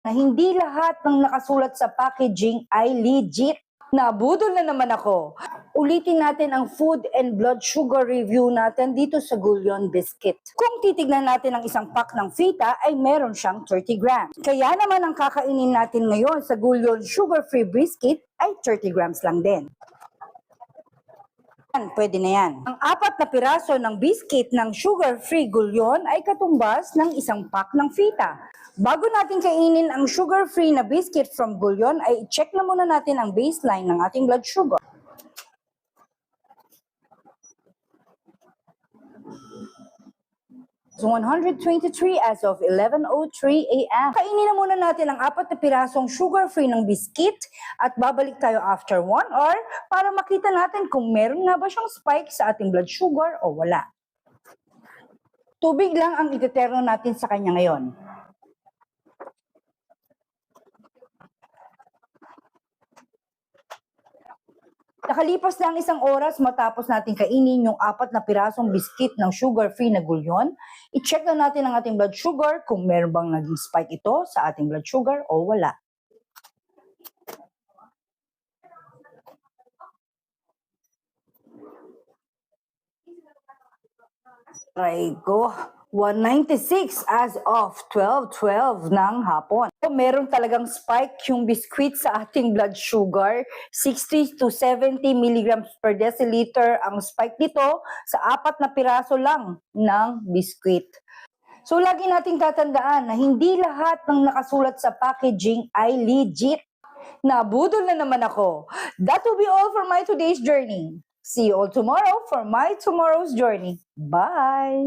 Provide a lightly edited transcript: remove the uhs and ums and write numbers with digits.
Na hindi lahat ng nakasulat sa packaging ay legit. Nabudol na naman ako. Ulitin natin ang food and blood sugar review natin dito sa Gullion Biscuit. Kung titignan natin ang isang pack ng fita ay meron siyang 30 grams. Kaya naman ang kakainin natin ngayon sa Gullion Sugar-Free Biscuit ay 30 grams lang din. Pwede na yan. Ang 4 na piraso ng biscuit ng sugar-free Gullion ay katumbas ng isang pack ng fita. Bago natin kainin ang sugar-free na biscuit from Gullion, ay check na muna natin ang baseline ng ating blood sugar. So 123 as of 11:03 a.m. Kainin na muna natin ang 4 na pirasong sugar-free ng biscuit at babalik tayo after 1 hour para makita natin kung meron nga ba siyang spike sa ating blood sugar o wala. Tubig lang ang iteterno natin sa kanya ngayon. Nakalipas na ang 1 oras matapos natin kainin yung 4 na pirasong biscuit ng sugar-free na Gullion, i-check na natin ang ating blood sugar kung meron bang naging spike ito sa ating blood sugar o wala. Try ko. 196 as of 12:12 ng hapon. Meron talagang spike yung biscuit sa ating blood sugar. 60 to 70 milligrams per deciliter ang spike nito sa 4 na piraso lang ng biscuit. So lagi nating tatandaan na hindi lahat ng nakasulat sa packaging ay legit. Nabudol na naman ako. That will be all for my today's journey. See you all tomorrow for my tomorrow's journey. Bye!